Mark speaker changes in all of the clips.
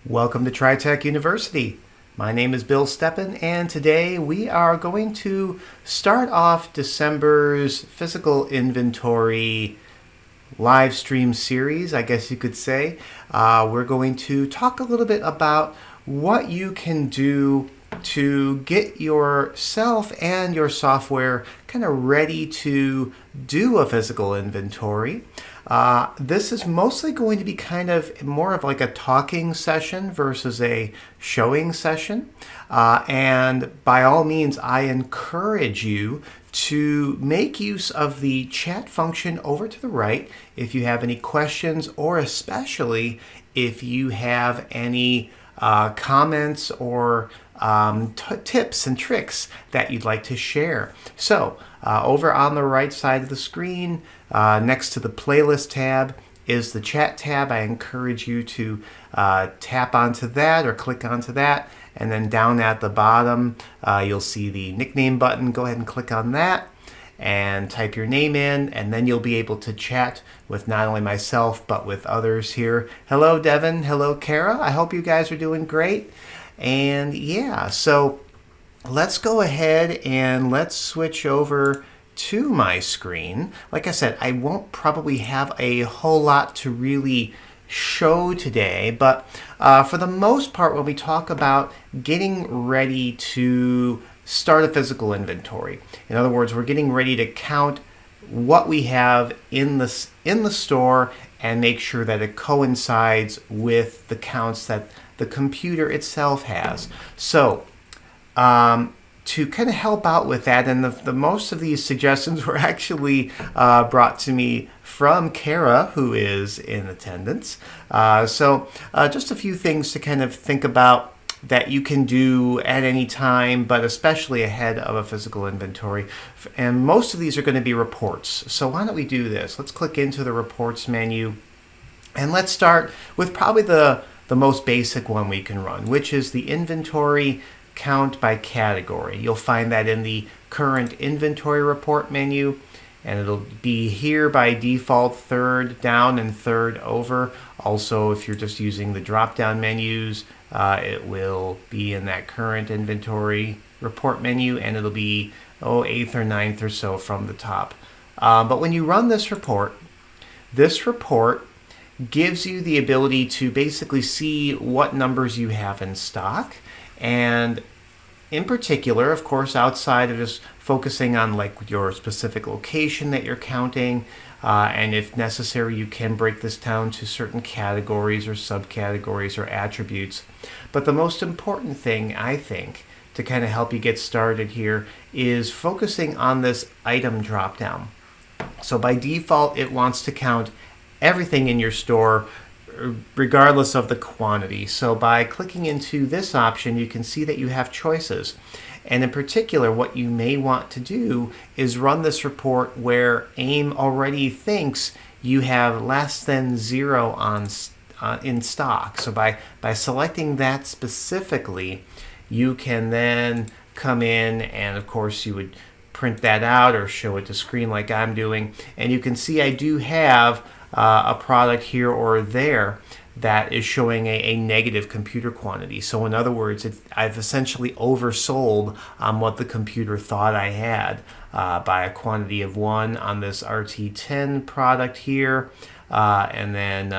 Speaker 1: Welcome to TriTech University. My name is Bill Steppen, and today we are going to start off December's physical inventory live stream series, I guess you could say. We're going to talk a little bit about what you can do to get yourself and your software kind of ready to do a physical inventory. This is mostly going to be kind of more of like a talking session versus a showing session. And by all means, I encourage you to make use of the chat function over to the right if you have any questions, or especially if you have any comments or tips and tricks that you'd like to share. So over on the right side of the screen, next to the playlist tab, is the chat tab. I encourage you to tap onto that or click onto that, and then down at the bottom you'll see the nickname button. Go ahead and click on that and type your name in, and then you'll be able to chat with not only myself but with others here. Hello Devin, hello Kara, I hope you guys are doing great. And yeah, so let's go ahead and let's switch over to my screen. Like I said, I won't probably have a whole lot to really show today, but for the most part, when we talk about getting ready to start a physical inventory, in other words, we're getting ready to count what we have in the store and make sure that it coincides with the counts that the computer itself has. So to kind of help out with that, and the most of these suggestions were actually brought to me from Kara, who is in attendance. So just a few things to kind of think about that you can do at any time, but especially ahead of a physical inventory. And most of these are going to be reports. So why don't we do this? Let's click into the reports menu, and let's start with probably the most basic one we can run, which is the inventory count by category. You'll find that in the current inventory report menu, and it'll be here by default, third down and third over. Also, if you're just using the drop-down menus, it will be in that current inventory report menu, and it'll be eighth or ninth or so from the top. But when you run this report gives you the ability to basically see what numbers you have in stock. And in particular, of course, outside of just focusing on like your specific location that you're counting, and if necessary, you can break this down to certain categories or subcategories or attributes. But the most important thing, I think, to kind of help you get started here is focusing on this item dropdown. So by default, it wants to count everything in your store regardless of the quantity. So by clicking into this option, you can see that you have choices. And in particular, what you may want to do is run this report where AIM already thinks you have less than 0 in stock. So by selecting that specifically, you can then come in, and of course you would print that out or show it to screen like I'm doing. And you can see I do have a product here or there that is showing a negative computer quantity. So in other words, I've essentially oversold on what the computer thought I had by a quantity of 1 on this RT10 product here, and then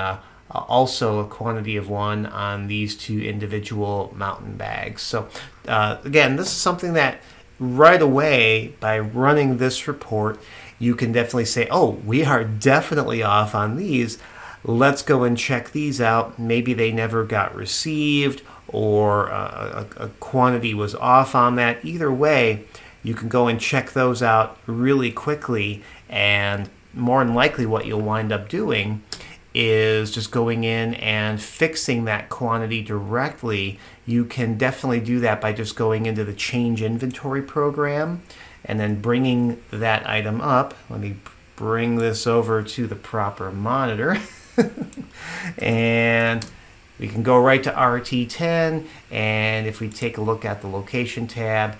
Speaker 1: also a quantity of 1 on these 2 individual mountain bags. So again, this is something that right away, by running this report, you can definitely say, oh, we are definitely off on these. Let's go and check these out. Maybe they never got received, or a quantity was off on that. Either way, you can go and check those out really quickly, and more than likely what you'll wind up doing is just going in and fixing that quantity directly. You can definitely do that by just going into the change inventory program and then bringing that item up. Let me bring this over to the proper monitor. And we can go right to RT10, and if we take a look at the location tab,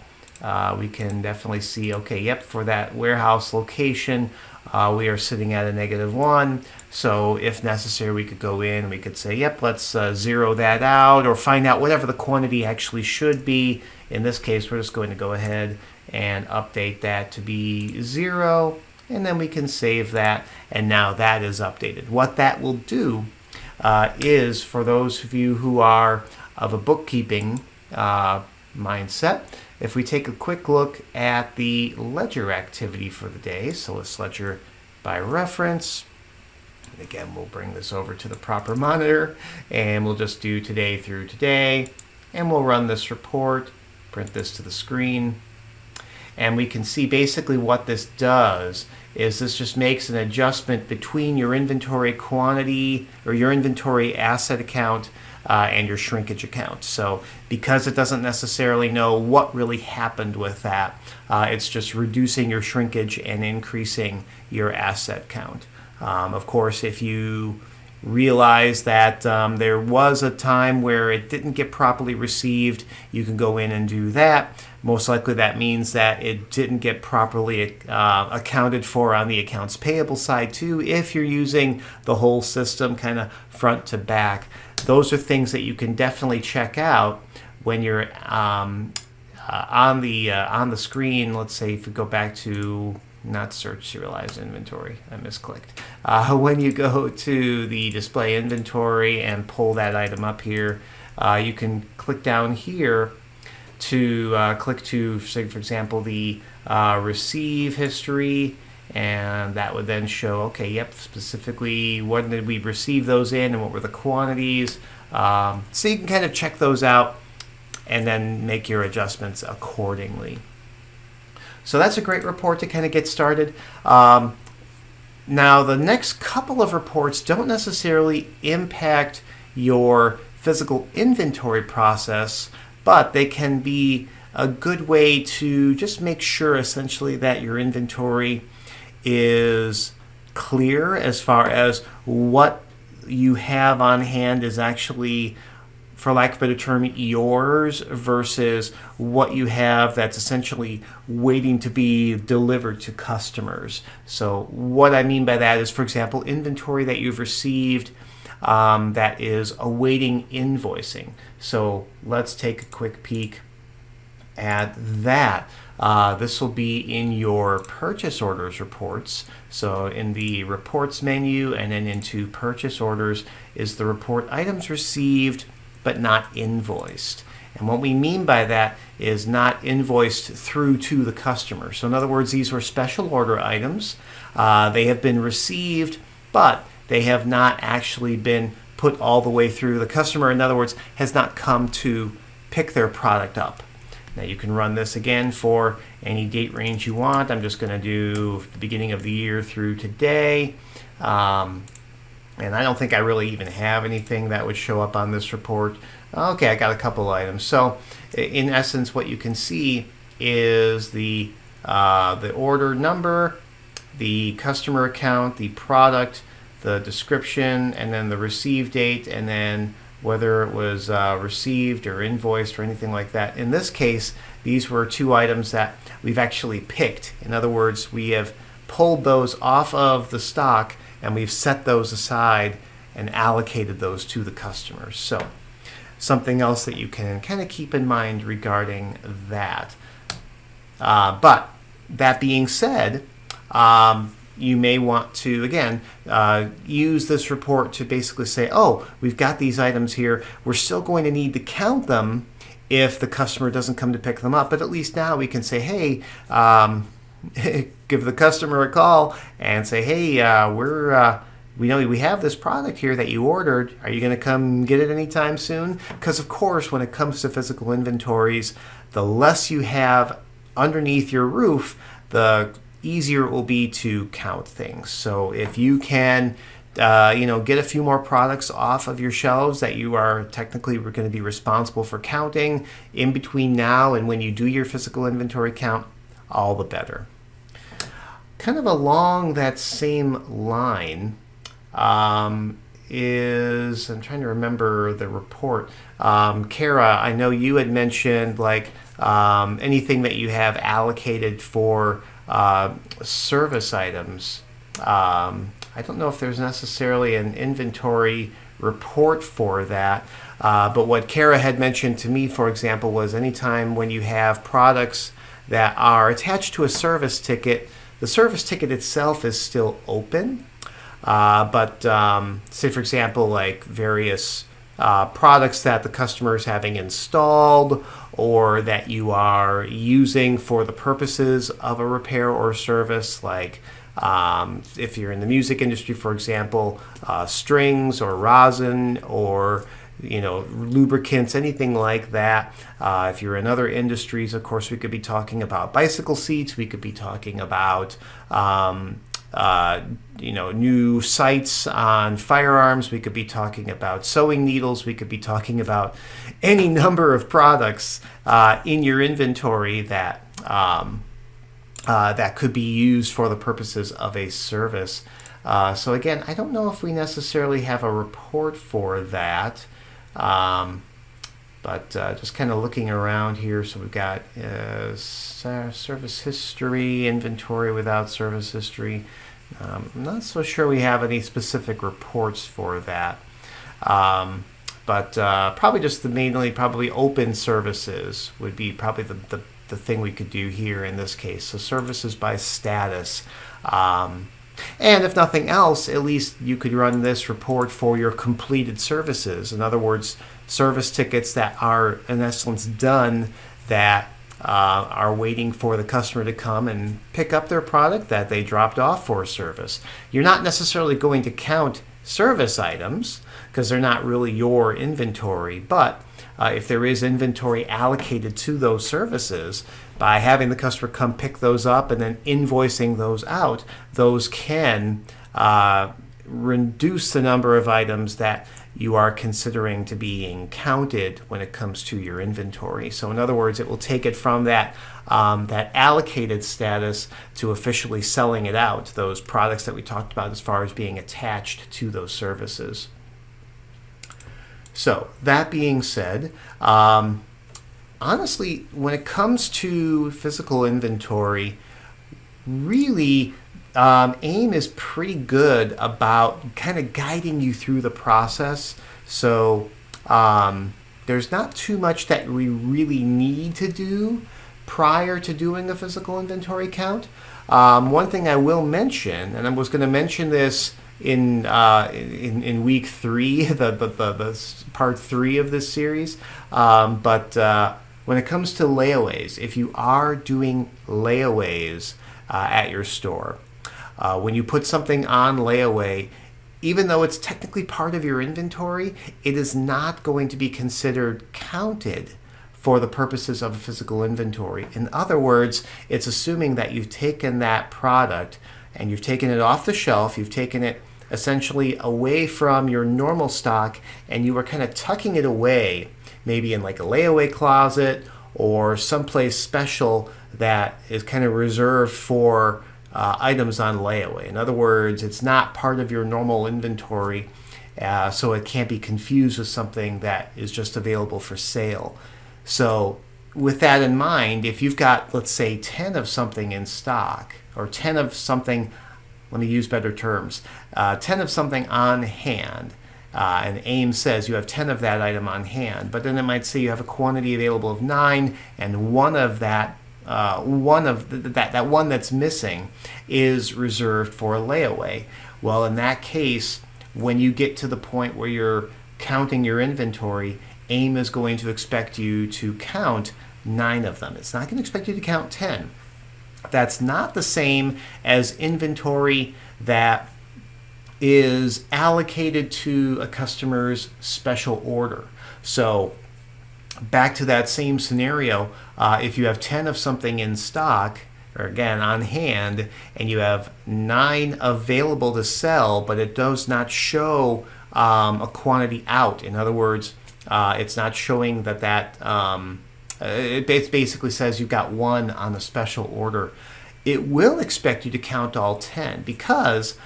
Speaker 1: we can definitely see, okay, yep, for that warehouse location, We are sitting at a -1. So if necessary, we could go in and we could say, yep, let's zero that out or find out whatever the quantity actually should be. In this case, we're just going to go ahead and update that to be 0. And then we can save that. And now that is updated. What that will do is, for those of you who are of a bookkeeping mindset, if we take a quick look at the ledger activity for the day, so let's ledger by reference. And again, we'll bring this over to the proper monitor, and we'll just do today through today, and we'll run this report, print this to the screen, and we can see basically what this does is this just makes an adjustment between your inventory quantity or your inventory asset account and your shrinkage account. So because it doesn't necessarily know what really happened with that, it's just reducing your shrinkage and increasing your asset count. Of course, if you realize that there was a time where it didn't get properly received, you can go in and do that. Most likely that means that it didn't get properly accounted for on the accounts payable side too, if you're using the whole system kind of front to back. Those are things that you can definitely check out when you're on the screen. Let's say if you go back to not search serialized inventory, I misclicked. When you go to the display inventory and pull that item up here, you can click down here to click to, say, for example, the receive history, and that would then show, okay, yep, specifically when did we receive those in and what were the quantities. So you can kind of check those out and then make your adjustments accordingly. So that's a great report to kind of get started. Now, the next couple of reports don't necessarily impact your physical inventory process, but they can be a good way to just make sure essentially that your inventory is clear as far as what you have on hand is actually, for lack of a better term, yours versus what you have that's essentially waiting to be delivered to customers. So what I mean by that is, for example, inventory that you've received that is awaiting invoicing. So let's take a quick peek at that. This will be in your purchase orders reports. So in the reports menu and then into purchase orders is the report items received but not invoiced. And what we mean by that is not invoiced through to the customer. So in other words, these were special order items. They have been received, but they have not actually been put all the way through. The customer, in other words, has not come to pick their product up. Now you can run this again for any date range you want. I'm just going to do the beginning of the year through today. And I don't think I really even have anything that would show up on this report. Okay, I got a couple items. So in essence, what you can see is the order number, the customer account, the product, the description, and then the receive date, and then whether it was received or invoiced or anything like that. In this case, these were two items that we've actually picked. In other words, we have pulled those off of the stock and we've set those aside and allocated those to the customers. So something else that you can kind of keep in mind regarding that. But that being said, you may want to, again, use this report to basically say, oh, we've got these items here. We're still going to need to count them if the customer doesn't come to pick them up. But at least now we can say, hey, give the customer a call and say, hey, we know we have this product here that you ordered. Are you going to come get it anytime soon? Because, of course, when it comes to physical inventories, the less you have underneath your roof, the easier it will be to count things. So if you can get a few more products off of your shelves that you are technically going to be responsible for counting in between now and when you do your physical inventory count, all the better. Kind of along that same line is, I'm trying to remember the report. Kara, I know you had mentioned like anything that you have allocated for service items. I don't know if there's necessarily an inventory report for that. But what Kara had mentioned to me, for example, was anytime when you have products that are attached to a service ticket, the service ticket itself is still open. But say, for example, like various products that the customer is having installed or that you are using for the purposes of a repair or service, like if you're in the music industry, for example, strings or rosin or lubricants, anything like that. If you're in other industries, of course, we could be talking about bicycle seats. We could be talking about new sights on firearms. We could be talking about sewing needles. We could be talking about any number of products in your inventory that that could be used for the purposes of a service. So again, I don't know if we necessarily have a report for that, but just kind of looking around here. So we've got service history, inventory without service history. I'm not so sure we have any specific reports for that. But probably just probably open services would be probably the thing we could do here in this case. So services by status. And if nothing else, at least you could run this report for your completed services. In other words, service tickets that are in essence done that are waiting for the customer to come and pick up their product that they dropped off for service. You're not necessarily going to count service items because they're not really your inventory, but if there is inventory allocated to those services, by having the customer come pick those up and then invoicing those out, those can reduce the number of items that you are considering to being counted when it comes to your inventory. So in other words, it will take it from that allocated status to officially selling it out, those products that we talked about as far as being attached to those services. So that being said, honestly, when it comes to physical inventory, really AIM is pretty good about kind of guiding you through the process. So there's not too much that we really need to do prior to doing a physical inventory count. One thing I will mention, and I was going to mention this in week 3, the part 3 of this series, but when it comes to layaways, if you are doing layaways at your store, when you put something on layaway, even though it's technically part of your inventory, it is not going to be considered counted for the purposes of a physical inventory. In other words, it's assuming that you've taken that product and you've taken it off the shelf, you've taken it essentially away from your normal stock, and you are kind of tucking it away, maybe in like a layaway closet or someplace special that is kind of reserved for items on layaway. In other words, it's not part of your normal inventory, so it can't be confused with something that is just available for sale. So with that in mind, if you've got, let's say, 10 of something in stock, or 10 of something, let me use better terms, 10 of something on hand, and AIM says you have 10 of that item on hand, but then it might say you have a quantity available of 9, and one of that one that's missing is reserved for a layaway. Well, in that case, when you get to the point where you're counting your inventory, AIM is going to expect you to count 9 of them. It's not going to expect you to count 10. That's not the same as inventory that is allocated to a customer's special order. So back to that same scenario, if you have 10 of something in stock, or again on hand, and you have 9 available to sell, but it does not show a quantity out. In other words, it's not showing that it basically says you've got 1 on a special order. It will expect you to count all 10 because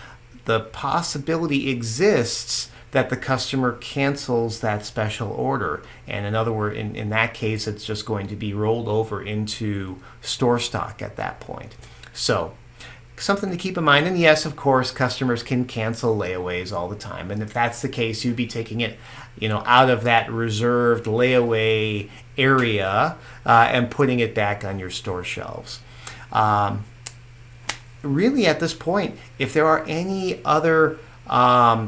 Speaker 1: the possibility exists that the customer cancels that special order. And in other words, in that case, it's just going to be rolled over into store stock at that point. So something to keep in mind. And yes, of course, customers can cancel layaways all the time. And if that's the case, you'd be taking it, out of that reserved layaway area and putting it back on your store shelves. Really, at this point, if there are any other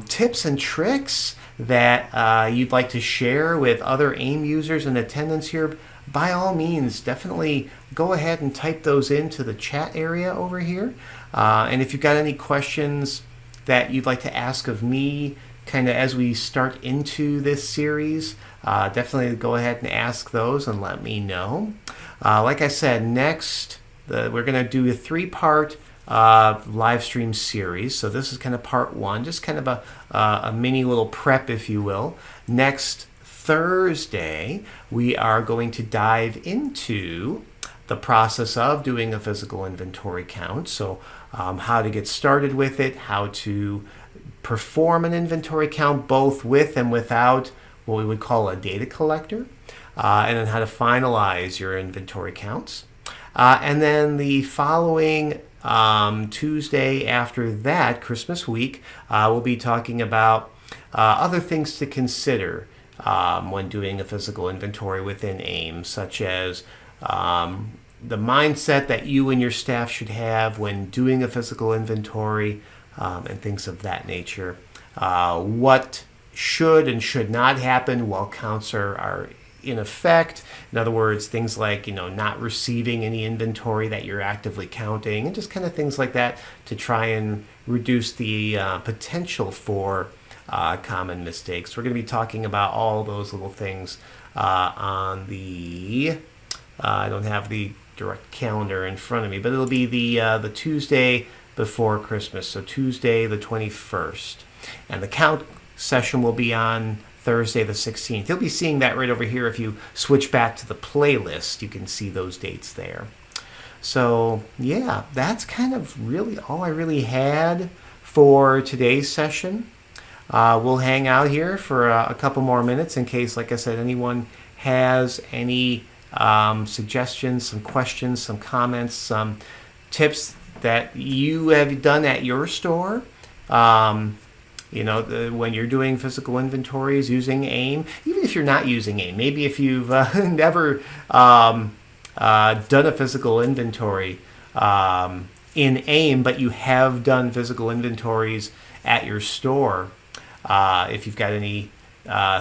Speaker 1: tips and tricks that you'd like to share with other AIM users in attendance here, by all means, definitely go ahead and type those into the chat area over here. And if you've got any questions that you'd like to ask of me kind of as we start into this series, definitely go ahead and ask those and let me know. Like I said, next we're going to do a 3-part live stream series. So this is kind of part 1, just kind of a mini little prep, if you will. Next Thursday, we are going to dive into the process of doing a physical inventory count. So how to get started with it, how to perform an inventory count both with and without what we would call a data collector, and then how to finalize your inventory counts. And then the following Tuesday after that, Christmas week, we'll be talking about other things to consider when doing a physical inventory within AIM, such as the mindset that you and your staff should have when doing a physical inventory, and things of that nature. What should and should not happen while counts are in effect. In other words, things like not receiving any inventory that you're actively counting, and just kind of things like that to try and reduce the potential for common mistakes. We're going to be talking about all those little things on the I don't have the direct calendar in front of me, but it'll be the Tuesday before Christmas, so Tuesday the 21st. And the count session will be on Thursday the 16th. You'll be seeing that right over here. If you switch back to the playlist, you can see those dates there. So yeah, that's kind of really all I really had for today's session. We'll hang out here for a couple more minutes in case, like I said, anyone has any suggestions, some questions, some comments, some tips that you have done at your store. When you're doing physical inventories using AIM, even if you're not using AIM, maybe if you've never done a physical inventory in AIM, but you have done physical inventories at your store, if you've got any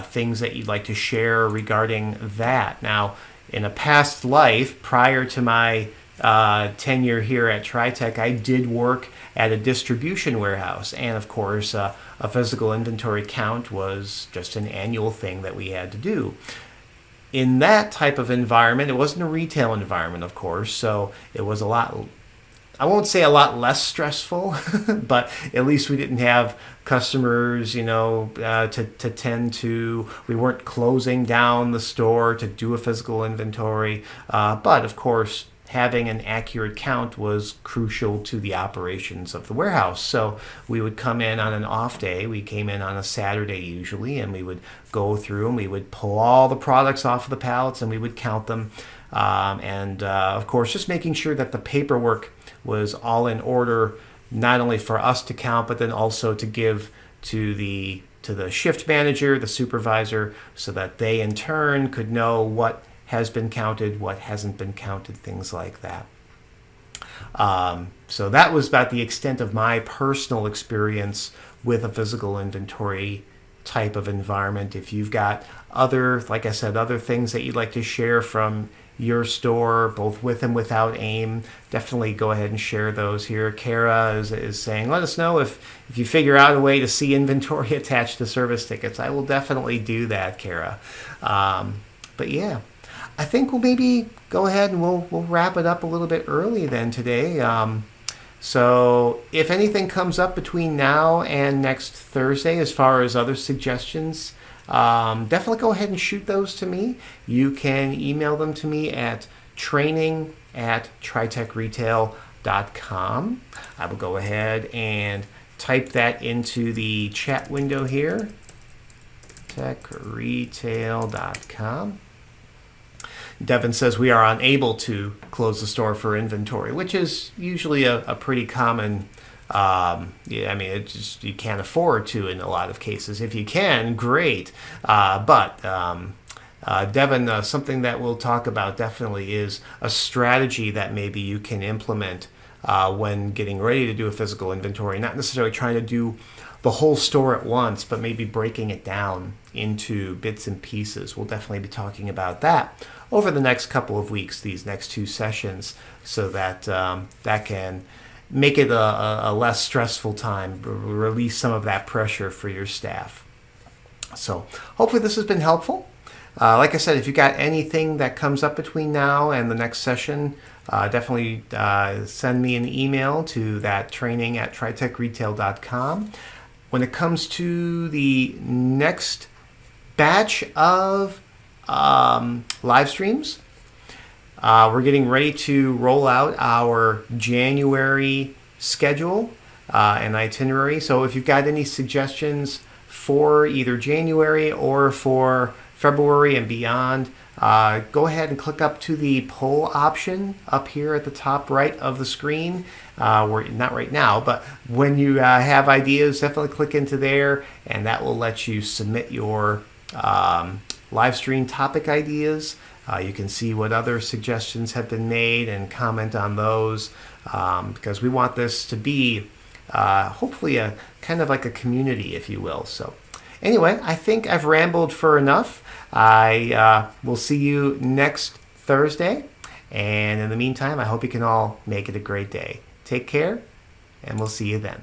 Speaker 1: things that you'd like to share regarding that. Now, in a past life, prior to my tenure here at TriTech, I did work at a distribution warehouse, and of course a physical inventory count was just an annual thing that we had to do. In that type of environment, it wasn't a retail environment, of course, so it was a lot, I won't say a lot less stressful, but at least we didn't have customers, to tend to. We weren't closing down the store to do a physical inventory, but of course, having an accurate count was crucial to the operations of the warehouse. So we would come in on an off day. We came in on a Saturday usually, and we would go through and we would pull all the products off of the pallets and we would count them. Of course, just making sure that the paperwork was all in order, not only for us to count, but then also to give to the shift manager, the supervisor, so that they in turn could know what has been counted, what hasn't been counted, things like that. So that was about the extent of my personal experience with a physical inventory type of environment. If you've got other, like I said, other things that you'd like to share from your store, both with and without AIM, definitely go ahead and share those here. Kara is saying, let us know if you figure out a way to see inventory attached to service tickets. I will definitely do that, Kara. But yeah, I think we'll maybe go ahead and we'll wrap it up a little bit early then today. So if anything comes up between now and next Thursday as far as other suggestions, definitely go ahead and shoot those to me. You can email them to me at training@tritechretail.com. I will go ahead and type that into the chat window here, techretail.com. Devin says we are unable to close the store for inventory, which is usually a pretty common. Yeah, I mean, it just you can't afford to in a lot of cases. If you can, great. Devin, something that we'll talk about definitely is a strategy that maybe you can implement when getting ready to do a physical inventory. Not necessarily trying to do the whole store at once, but maybe breaking it down into bits and pieces. We'll definitely be talking about that over the next couple of weeks, these next 2 sessions, so that that can make it a less stressful time, release some of that pressure for your staff. So hopefully this has been helpful. Like I said, if you got anything that comes up between now and the next session, definitely send me an email to that training@tritechretail.com. When it comes to the next batch of live streams, we're getting ready to roll out our January schedule and itinerary. So if you've got any suggestions for either January or for February and beyond, go ahead and click up to the poll option up here at the top right of the screen. We're not right now, but when you have ideas, definitely click into there, and that will let you submit your live stream topic ideas. You can see what other suggestions have been made and comment on those, because we want this to be hopefully a kind of like a community, if you will. So anyway, I think I've rambled for enough. I will see you next Thursday. And in the meantime, I hope you can all make it a great day. Take care, and we'll see you then.